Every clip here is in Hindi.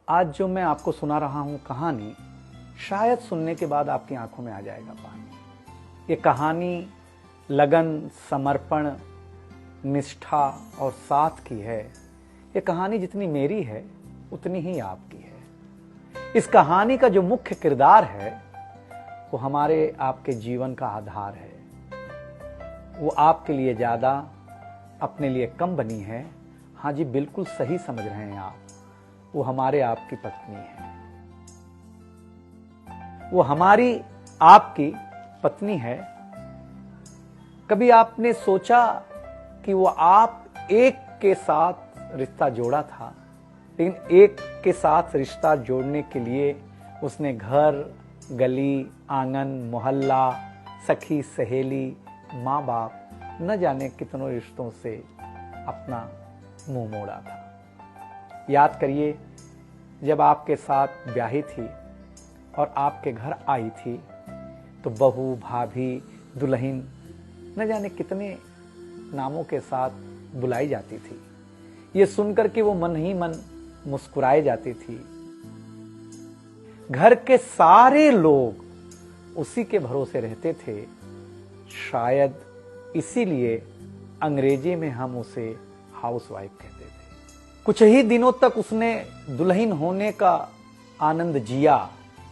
आज जो मैं आपको सुना रहा हूं कहानी, शायद सुनने के बाद आपकी आंखों में आ जाएगा पानी। ये कहानी लगन, समर्पण, निष्ठा और साथ की है। ये कहानी जितनी मेरी है उतनी ही आपकी है। इस कहानी का जो मुख्य किरदार है वो हमारे आपके जीवन का आधार है। वो आपके लिए ज्यादा, अपने लिए कम बनी है। हाँ जी, बिल्कुल सही समझ रहे हैं आप। वो हमारे आपकी पत्नी है। वो हमारी आपकी पत्नी है। कभी आपने सोचा कि वो आप एक के साथ रिश्ता जोड़ा था, लेकिन एक के साथ रिश्ता जोड़ने के लिए उसने घर, गली, आंगन, मोहल्ला, सखी, सहेली, माँ बाप, न जाने कितनों रिश्तों से अपना मुंह मोड़ा था। याद करिए, जब आपके साथ ब्याही थी और आपके घर आई थी तो बहू, भाभी, दुल्हन, न जाने कितने नामों के साथ बुलाई जाती थी। ये सुनकर के वो मन ही मन मुस्कुराए जाती थी। घर के सारे लोग उसी के भरोसे रहते थे। शायद इसीलिए अंग्रेजी में हम उसे हाउसवाइफ कहते थे। कुछ ही दिनों तक उसने दुल्हन होने का आनंद जिया।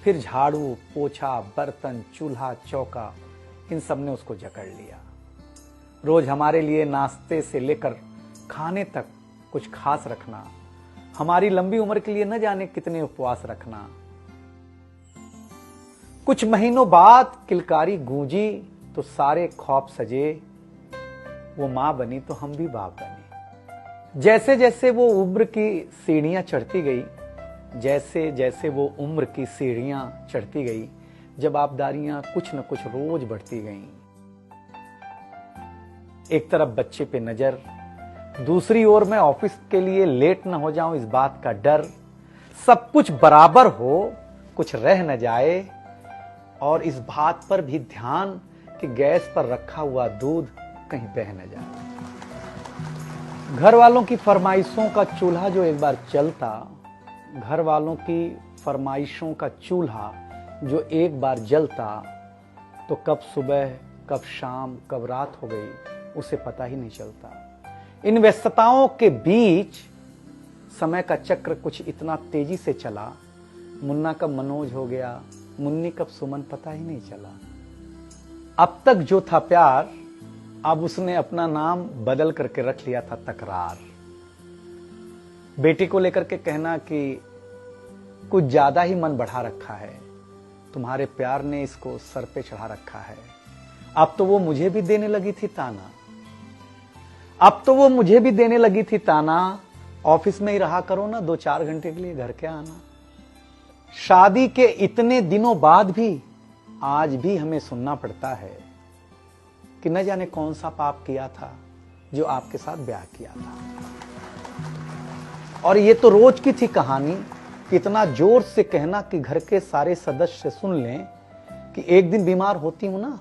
फिर झाड़ू, पोछा, बर्तन, चूल्हा, चौका, इन सब ने उसको जकड़ लिया। रोज हमारे लिए नाश्ते से लेकर खाने तक कुछ खास रखना, हमारी लंबी उम्र के लिए न जाने कितने उपवास रखना। कुछ महीनों बाद किलकारी गूंजी तो सारे ख्वाब सजे। वो मां बनी तो हम भी बाप बने। जैसे जैसे वो उम्र की सीढ़ियां चढ़ती गई, जैसे जैसे वो उम्र की सीढ़ियां चढ़ती गई, जवाबदारियां कुछ न कुछ रोज बढ़ती गईं। एक तरफ बच्चे पे नजर, दूसरी ओर मैं ऑफिस के लिए लेट न हो जाऊं इस बात का डर। सब कुछ बराबर हो, कुछ रह न जाए, और इस बात पर भी ध्यान कि गैस पर रखा हुआ दूध कहीं बह न जाए। घर वालों की फरमाइशों का चूल्हा जो एक बार चलता, घर वालों की फरमाइशों का चूल्हा जो एक बार जलता, तो कब सुबह, कब शाम, कब रात हो गई उसे पता ही नहीं चलता। इन व्यस्तताओं के बीच समय का चक्र कुछ इतना तेजी से चला, मुन्ना कब मनोज हो गया, मुन्नी कब सुमन, पता ही नहीं चला। अब तक जो था प्यार, अब उसने अपना नाम बदल करके रख लिया था तकरार। बेटी को लेकर के कहना कि कुछ ज्यादा ही मन बढ़ा रखा है, तुम्हारे प्यार ने इसको सर पे चढ़ा रखा है। अब तो वो मुझे भी देने लगी थी ताना, अब तो वो मुझे भी देने लगी थी ताना, ऑफिस में ही रहा करो ना, 2-4 घंटे के लिए घर के आना। शादी के इतने दिनों बाद भी आज भी हमें सुनना पड़ता है कि न जाने कौन सा पाप किया था जो आपके साथ ब्याह किया था। और ये तो रोज की थी कहानी। इतना जोर से कहना कि घर के सारे सदस्य सुन लें कि एक दिन बीमार होती हूं ना,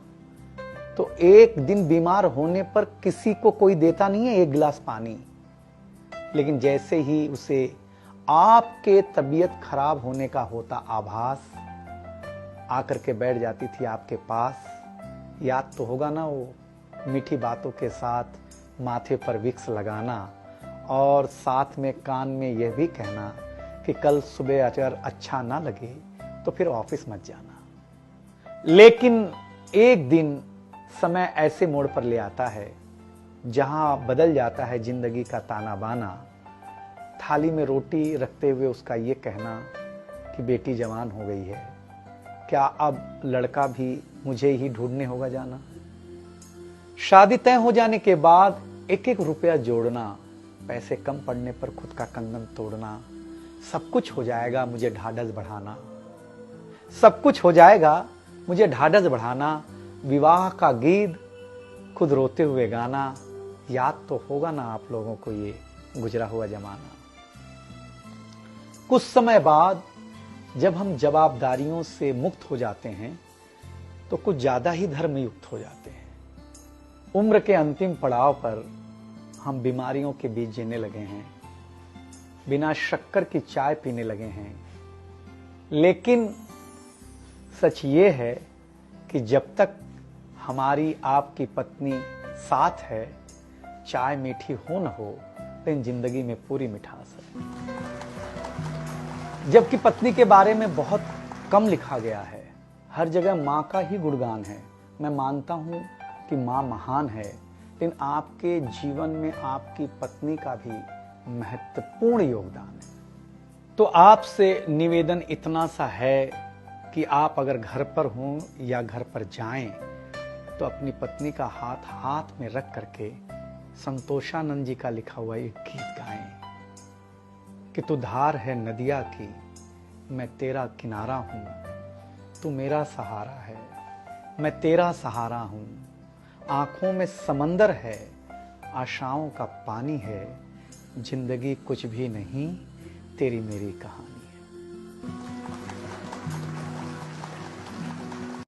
तो एक दिन बीमार होने पर किसी को कोई देता नहीं है 1 गिलास पानी, लेकिन जैसे ही उसे आपके तबीयत खराब होने का होता आभास, आकर के बैठ जाती थी आपके पास। याद तो होगा ना, वो मीठी बातों के साथ माथे पर विक्स लगाना और साथ में कान में यह भी कहना कि कल सुबह अगर अच्छा ना लगे तो फिर ऑफिस मत जाना। लेकिन एक दिन समय ऐसे मोड़ पर ले आता है जहां बदल जाता है जिंदगी का ताना बाना। थाली में रोटी रखते हुए उसका ये कहना कि बेटी जवान हो गई है, क्या अब लड़का भी मुझे ही ढूंढने होगा जाना। शादी तय हो जाने के बाद 1-1 रुपया जोड़ना, पैसे कम पड़ने पर खुद का कंगन तोड़ना, सब कुछ हो जाएगा मुझे ढाढ़स बढ़ाना, सब कुछ हो जाएगा मुझे ढाढ़स बढ़ाना। विवाह का गीत खुद रोते हुए गाना। याद तो होगा ना आप लोगों को ये गुजरा हुआ जमाना। कुछ समय बाद जब हम जवाबदारियों से मुक्त हो जाते हैं तो कुछ ज्यादा ही धर्मयुक्त हो जाते हैं। उम्र के अंतिम पड़ाव पर हम बीमारियों के बीच जीने लगे हैं। बिना शक्कर की चाय पीने लगे हैं। लेकिन सच ये है कि जब तक हमारी आपकी पत्नी साथ है, चाय मीठी हो न हो, लेकिन जिंदगी में पूरी मिठास है। जबकि पत्नी के बारे में बहुत कम लिखा गया है, हर जगह मां का ही गुणगान है। मैं मानता हूं कि मां महान है, लेकिन आपके जीवन में आपकी पत्नी का भी महत्वपूर्ण योगदान है। तो आपसे निवेदन इतना सा है कि आप अगर घर पर हों या घर पर जाएं तो अपनी पत्नी का हाथ हाथ में रख करके संतोषानंद जी का लिखा हुआ एक गीत गाएं कि तू धार है नदिया की, मैं तेरा किनारा हूं, तू मेरा सहारा है, मैं तेरा सहारा हूं। आंखों में समंदर है, आशाओं का पानी है, जिंदगी कुछ भी नहीं, तेरी मेरी कहानी।